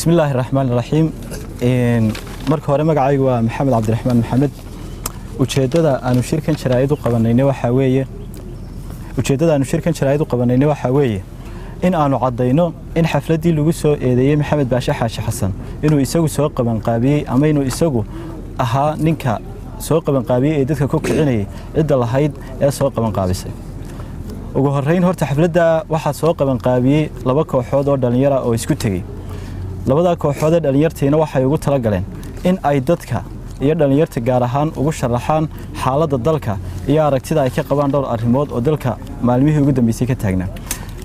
بسم الله الرحمن الرحيم marka hore magacaygu waa Maxamed Cabdiraxmaan Maxamed ujeedada aanu shirkan jaraa'id u qabanayna waxa weeye in aanu cadeyno in xafladii lagu soo eedeeyay Maxamed Baashe Xaashi Xasan inuu isagu soo qaban qaabiyay ama inuu isagu ahaa ninka soo qaban qaabiyay ee dadka ku kicinayay cid lahayd ee soo qaban qaabisay ugu horeyn horta xafladda waxa soo qaban qaabiyay laba kooxood oo dhalinyaro oo isku tagay labada kooxood ee dhalinyartiina waxay ugu tala galeen in ay dadka iyo dhalinyarta gaar ahaan ugu sharaxaan xaaladda dalka iyo aragtida ay ka qabaan dhowr arrimood oo dalka maalmihii ugu dambeysay ka taagnaa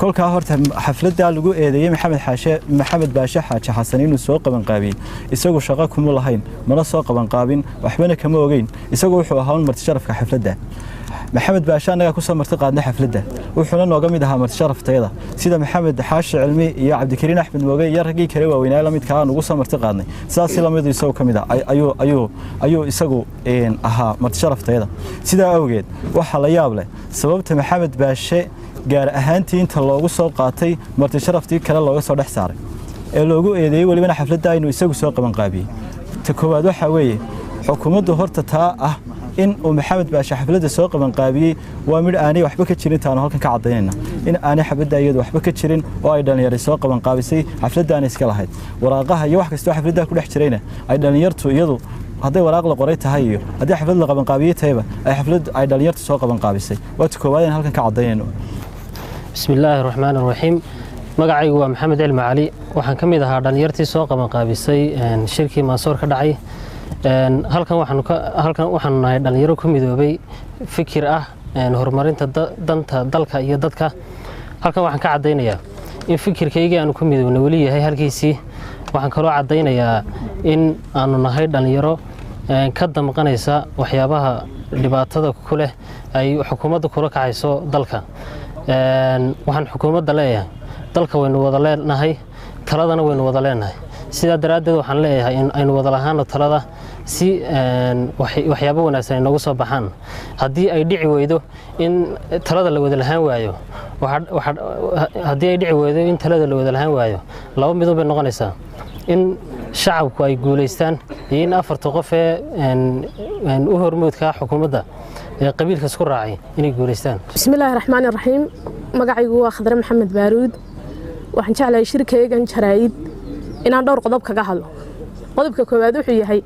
kolka horta xafladda lagu eedeeyay Maxamed Baashe Xaashi Xasan inuu soo qaban qaabiyay isagu shaqo kuma lahayn mana soo qaban qaabin waxbana kama ogeyn isagu wuxuu ahaa marti sharafka xafladda Maxamed Baashe anaga ku soo marti qaadnay xafladda wuxuuna nooga mid ahaa marti sharafteeda sida Maxamed Xaashi Cilmi iyo Cabdikariin Axmed Mooge iyo ragii kale waaweynaa la mid ka ugu soo marti qaadnay sidaas la mid isagu kamid ah ayuu isagu ahaa marti sharafteeda sida awgeed waxa la yaab leh sababta Maxamed Baashe gaar ahaantii inta loogu soo qaatay marti sharaftii kale looga soo dhex saaray ee loogu eedeeyay waliba xafladda inuu isagu soo qaban qaabiyay ta koowaad waxa weeye xukuumaddu horta taa ah in uu Maxamed Baashe xafladda soo qaban qaabiyay waa mid aanay waxba ka jirin taano halkan ka cadeynayna in aanay xafladda iyadu waxba ka jirin oo ay dhalinyaro soo qaban qaabisay xafladdaana iska lahayd waraaqaha iyo wax kasta oo xafladda ku dhex jirayna ay dhalinyartu iyadu haday waraaq la qoray tahay iyo haday xaflad la qaban qaabiyay tayba ay xaflad ay dhalinyartu soo qaban qaabisay waa ta koowaad in halkan ka cadeynayno بسم الله الرحمن الرحيم magacaygu waa Maxamed Cilmi Cali waxaan kamid ahaa dhalinyartii soo qaban qaabisay shirkii Mansoor ka dhacay halkan waxaan nahay dhalinyaro ku midoobay fikir ah horumarinta danta dalka iyo dadka halkan waxaan ka cadeynayaa in fikirkayga aanu ku midoobnay wali yahay halkiisii waxaan kaloo cadeynayaa in aanu nahay dhalinyaro ka damqanaysa waxyaabaha dhibaatada ku leh ay xukuumadda kula kacayso dalka waxaan xukuumadda leeyahay dalka waynu wada leenahay taladana waynu wada leenahay sida daraadeed waxaan leeyahay in aynu wada lahaano talada si waxyaabo wanaagsan ay noogu soo baxaan haddii ay dhici weydo in talada la wada lahaan waayo laba midoo bay noqonaysaa in shacabku ay guuleystaan iyo in afarta qof ee u hormoodka xukuumadda qabiilka isku raacay inay guuleystaan bismillaahir rahmaanir rahiim magacaygu waa Khadra Maxamed Baaruud waxaan jeclahay shirkeygan jaraa'id inaan dhowr qodob kaga hadlo qodobka koowaad wuxuu yahay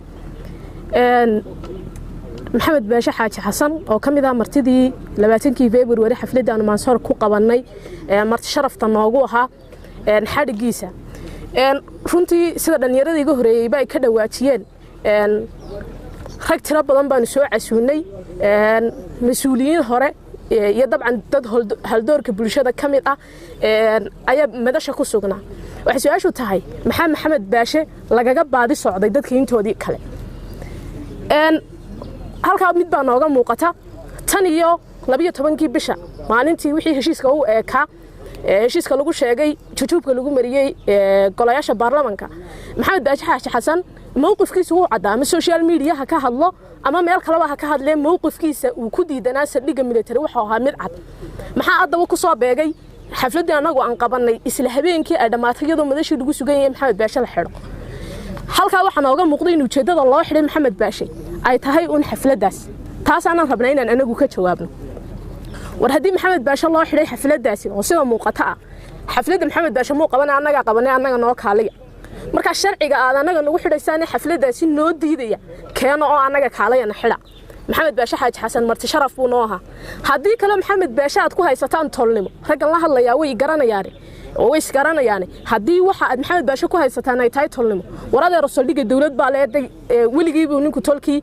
Maxamed Baashe Xaashi Xasan oo kamid ah martidii 20kii February xafladda aan Mansoor ku qabanay marti sharafta noogu ahaa xadhigiisa runtii sida dhalinyarada iga horeeyay bay ka dhawaajiyeen rag tiro badan baan soo casuunay mas'uuliyiin hore iyo dabcan dad haldoorka bulshada kamid ah ayaa madasha ku sugnaa waxa su'aashu tahay Maxamed Baashe lagaga baadi socday dadka intoodii kale halka mid baa nooga muuqata tan iyo 12kii bisha maalintii wixii heshiiska uu eeka heshiiska lagu sheegay jujuubka lagu mariyay golayaasha baarlamaanka Maxamed Baashe Xaashi Xasan mowqifkiisu uu cadaa social media ka hadlo ama meel kale waxa ka hadlay mowqifkiisa uu ku diidanaa saldhigga military waxa ahaa mid cad maxaa adaba ku soo beegay xafladda anagu aan qabanay isla habeenkii ay dhamaatay iyadoo madashii lagu sugan yahay Maxamed Baashe la xidho halka waxa nooga muuqday in ujeedada loo xidhay Maxamed Baashe ay tahay un xafladdaas taas aan rabnay inaan anagu ka jawaabno war haddii Maxamed Baashe loo xidhay xafladdaasi oo sida muuqata ah xafladda Maxamed Baashe muu qabanay anaga noo kaaliya marka sharciga aad anaga nagu xidhaysaan xafladdaasi noo diidaya keeno oo anaga kaalayana xidha Maxamed Baashe Xaashi Xasan marti sharaf buu noo ahaa haddii kale Maxamed Baashe aad ku haysataan tolnimo raggan la hadlayaa way garanayaan oo way isgaranayaan haddii waxa aad Maxamed Baashe ku haysataan ay tahay tolnimo warada rasuulka dawlad baa leeday wiligiiba ninku tolkii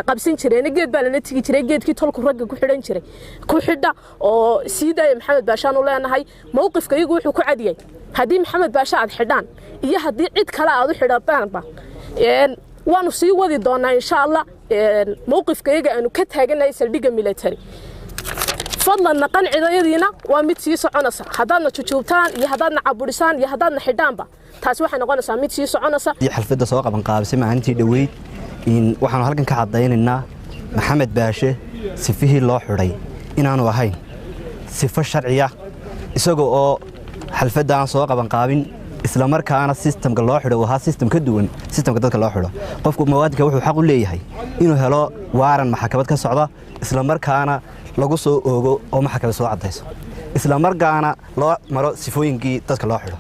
qabsan jiray geed baa la tigi jiray geedkii tolku ragga ku xidhan jiray ku xidha oo siiday Maxamed Baashe aanu leenahay mowqifka iyagu wuxuu ku cadiyay haddii Maxamed Baashe aad xidhaan iyo haddii cid kale aad u xidhataanba waanu sii wadi doonaa insha Allah mowqifka iyaga aanu ka taaganahay saldhigga military fadlan qancidayadiina waa mid sii soconaysa hadaadna jujuubtaan iyo hadaadna caburisaan iyo hadaadna xidhaanba taas waxay noqonaysaa mid sii soconaysa xalfadda soo qaban qaabisay maalintii dhaweyd in waxaan halkan ka cadeynaynaa Maxamed Baashe sifihii loo xidhay inaanu ahayn sifo sharciya isagoo oo xalfadda aan soo qaban qaabin isla markaana systemka loo xidho waxa system ka duwan systemka dadka loo xidho qofku muwaadinka wuxuu xaq u leeyahay inuu helo waaran maxkamad ka socda isla markaana lagu soo oogo oo maxkamad soo cadayso isla markaana loo maro sifooyinkii dadka loo xidho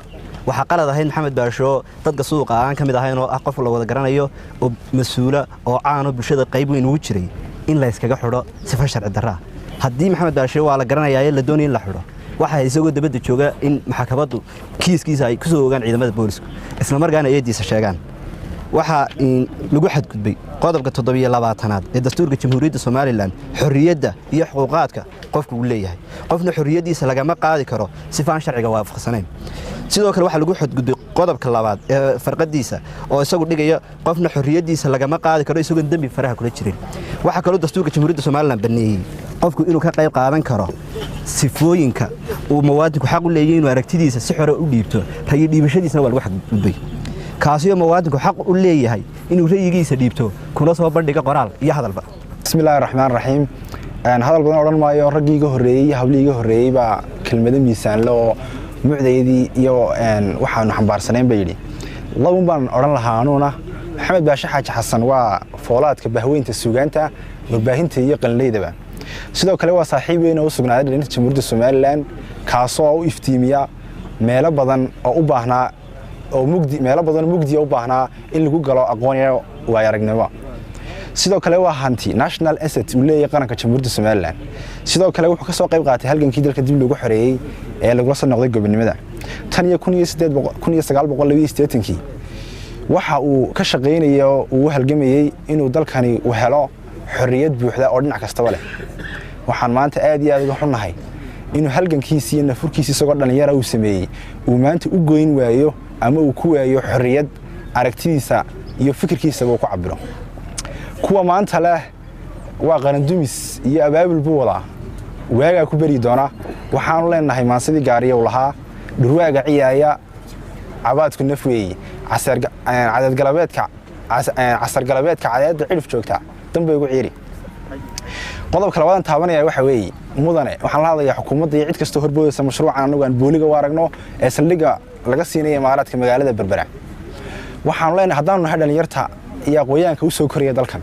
waxa qalad ahayd Maxamed Baasho dadka suuqa aan kamid ahayn oo qof la wada garanayo oo mas'uula oo caano bulshada qayb weyn ugu jiray in la iskaga xidho sifo sharci darro haddii Maxamed Baasho waa la garanayaa la doonay in la xidho waxa isagoo dabada jooga in maxkamaddu kiiskiisa ay ku soo ogaan ciidamada booliska isla markaana eediisa sheegaan waxa lagu xadgudbay qodobka 7-aad ee dastuurka Jamhuuriyadda Soomaaliland xorriyadda iyo xuquuqaadka qofku uu leeyahay qofna xorriyadiisa lagama qaadi karo sifaan sharciga waafaqsanayn sidoo kale waxa lagu xadgudbay qodobka 2 ee farqadiisa oo isagu dhigaya qofna xorriyadiisa lagama qaadi karo isagoo dambi faraha kula jirin waxa kale Dastuurka Jamhuuriyadda Soomaaliland baneeyay qofku inuu ka qayb qaadan karo sifooyinka uu muwaadinku xaq u leeyahay inuu aragtidiisa si xor ah u dhiibto rayi dhiibashadiisana waa lagu xadgudbay kaasiyo muwaadinku xaq u leeyahay inuu rayigiisa dhiibto kuna soo bandhiga qoraal iyo hadalba bismillaahir rahmaanir rahiim hadal badan oran maayo ragiiga horeeyay habliiga horeeyay ba kelmado miisaan loo mucdeedii iyo waxaanu xambaarsaneen bay yiri labadan baan oran lahaa anuuna Maxamed Baashe Xaaji Xasan waa foolaadka bahweynta suugaanta warbaahinta iyo qalleeydaba sidoo kale waa saaxiib weyn oo sugnaaday dhanka Jamhuuriyadda Soomaaliland kaasoo u iftiimiya meelo badan oo u baahnaa oo meelo badan mugdi u baahnaa in lagu galo aqoon iyo waayaragnimo sidoo kale waa hanti national asset uu leeyahay qaranka Jamhuuriyadda Soomaaliland sidoo kale wuxuu ka soo qayb qaatay halgankii dalka dib loogu xoreeyay ee lagu soo noqday gobonimada tan iyo 1982 waxa uu ka shaqeynayay oo uu halgamayay inuu dalkani u helo xorriyad buuxda oo dhinac kasta leh waxaan maanta aad iyo aad uga xunahay inuu halgankiisa iyo nafurkiisa isagoo dhalinyaro uu sameeyay uu maanta u goyn waayo ama uu ku waayo xorriyad aragtidiisa iyo fikirkiisa uu ku cabiro kuwa maanta leh waa qaran dumis iyo abaabul buu wadaa waaga ku bari doona waxaan leenahay maansidii gaariyo lahaa dhurwaaga ciyaaya cabaadku nafweey cadad galabeedka casar galabeedka cadad cilif joogta dambe ugu ciiri qodobka labaad taabanaya waxa weeye mudane waxaan la hadlayaa xukuumadda iyo cid kasta horboodaysa mashruucan anagu aan booliga waaragno ee saldhiga laga siinay imaaraadka magaalada Berbera waxaan leenahay hadaan nahay dhalinyarta iyo aqoonyahanka u soo koraya dalkan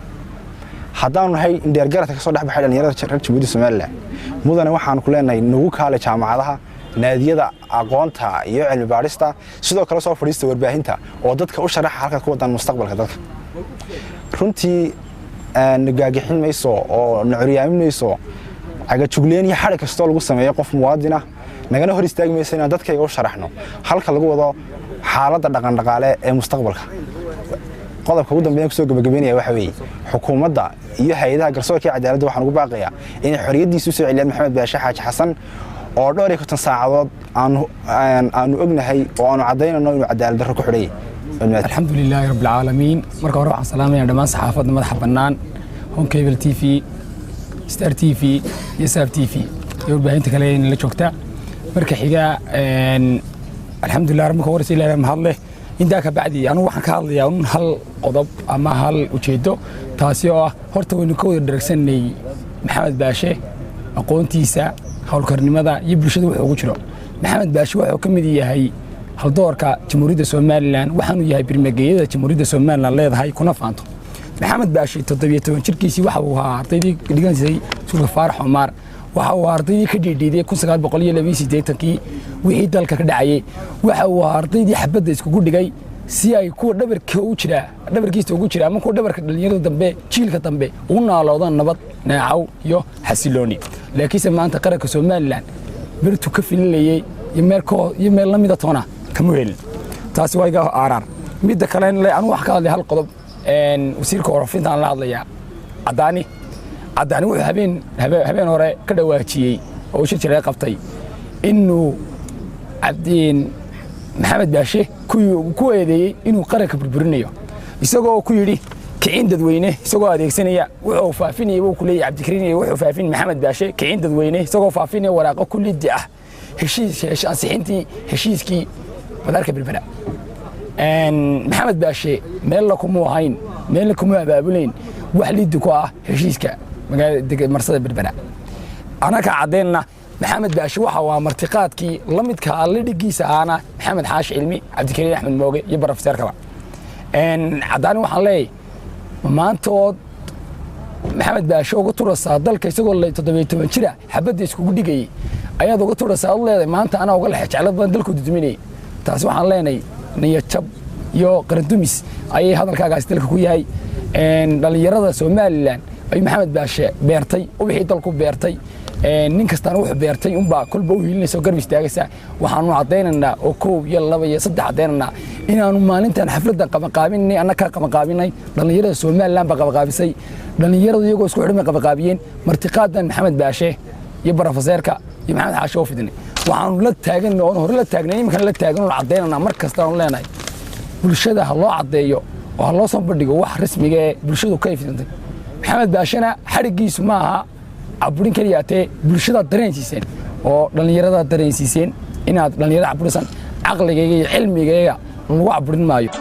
hadaan nahay indheergarad ka soo dhaxbay dhalinyarada Jamhuuriyadda Soomaaliland mudane waxaan ku leenahay nagu kaale jaamacadaha naadiyada aqoonta iyo cilmi baarista sidoo kale soo fadhiista warbaahinta oo dadka u sharaxa halka ku wadan mustaqbalka dalka runtii nagaagixin mayso oo nacriyaamin mayso aga jugleen iyo xarig kasta lagu sameeyo qof muwaadin ah nagana hor istaagi mayso inaan dadkayga u sharaxno halka lagu wado xaaladda dhaqan dhaqaale ee mustaqbalka qodobka ugu dambeeyay ku soo gabagabeynaya waxa weeye xukuumadda iyo hay'adaha garsoorka cadaaladda waxaan ugu baaqayaa in xorriyadiisu soo celiyaan Maxamed Baashe Xaaji Xasan oo dhowr iyo 50 saacadood aanu ognahay oo aanu cadeynayno inuu cadaalad darro ku xidhay alxamdulilaahi rabbil caalamiin marka hore waxaan salaamayaa dhammaan saxaafadda madaxa bannaan Home Cable TV Star TV iyo Sab TV iyo warbaahinta kale ee la joogta marka xiga alxamdulillah marka hore si ilaahay mahad leh inta ka bacdi anu waxaan ka hadlayaa un hal qodob ama hal ujeedo taasi oo horta waynu ka wada dharagsanay Maxamed Baashe aqoontiisa hawlkarnimada iyo bulshada wuxuu ugu jiro Maxamed Baashe wuxuu ka mid yahay hal doorka Jamhuuriyadda Soomaaliland waxaanu yahay birmageeyada Jamhuuriyadda Soomaaliland leedahay kuna faanto Maxamed Baashe 17 jirkiisii waxa uu ahaa ardaydii dhigaysay Suuqa Faarax Omar waxa uu ardaydii ka dhiidhiiday 1982 wixii dalka ka dhacay waxa uu ardaydii xabadda isku dhigay si ay ku dhabarkiisa ugu jira ama ku dhabarka dhalinyarada dambe jiilka dambe u naaloodaan nabad naacaw iyo xasilooni laakiin maanta qaranka Soomaaliland birtu ka filayay iyo meel la mid ah toona kamuhel taasi waa iga aarar midda kale in aan wax ka hadlay hal qodob wasiirka warafinta aan la hadlayaa cadaani wuxuu habeen hore ka dhawaajiyay oo shir jiray qabtay inuu cabdiin Maxamed Baashe ku eedeeyay inuu qaranka burburinayo isagoo ku yiri kicin dadweyne isagoo adeegsanaya wuxuu faafinayay uu ku leeyahay Cabdikariin wuxuu faafin Maxamed Baashe kicin dadweyne isagoo faafinaya waraaqo kulliyad ah heshiiskii madaarka Berbera Maxamed Baashe meel la kuma ahayn meel la kuma abaabulayn wax liid ku ah heshiiska magaalada marsada Berbera anaka cadeena maxamed baashe waxa waa martiqaadkii la midka alle dhigiisa aana maxamed xaashi cilmi cabdikariin axmed mooge iyo barofeer kaba cadaan waxaan leeyahay maantood maxamed baashe uga turasaa dalka isagoo 17 jira xabadda iskugu dhigayay ayaad uga turasaa u leedahay maanta anaa uga leex jeclad badan dalkooda duminayay taas waxaan leenahay niyad jab iyo qarandumis ayay hadalkaagaas dalka ku yahay dhalinyarada Soomaaliland ay maxamed baashe beertay oo wixii dalku beertay nin kastana wuxuu beertay unbaa kulba u hiilinayso garab istaagaysa waxaanu cadeynaynaa oo 1 iyo 2 iyo 3 cadeynaynaa inaanu maalintan xafladan qabanqaabinay annaka qabanqaabinay dhalinyarada Soomaaliland ba qabanqaabisay dhalinyarada iyagoo isku xidhmay qabanqaabiyeen martiqaadan maxamed baashe iyo barofeerka iyo maxamed xaashi oo fidnay waxaanu la taagan oo hore la taagnay iminkan la taagan oo cadeynaynaa mar kasta oo leenahay bulshada ha loo cadeeyo oo loo soo bandhigo wax rasmiga ah bulshadu ka ifintay maxamed baashana xarigiisu ma aha aburin kaliyaatee bulshada dareensiiseen oo dhalinyarada dareensiiseen inaad dhalinyarada aburisan aqligayga iyo cilmigayga lagu aburin maayo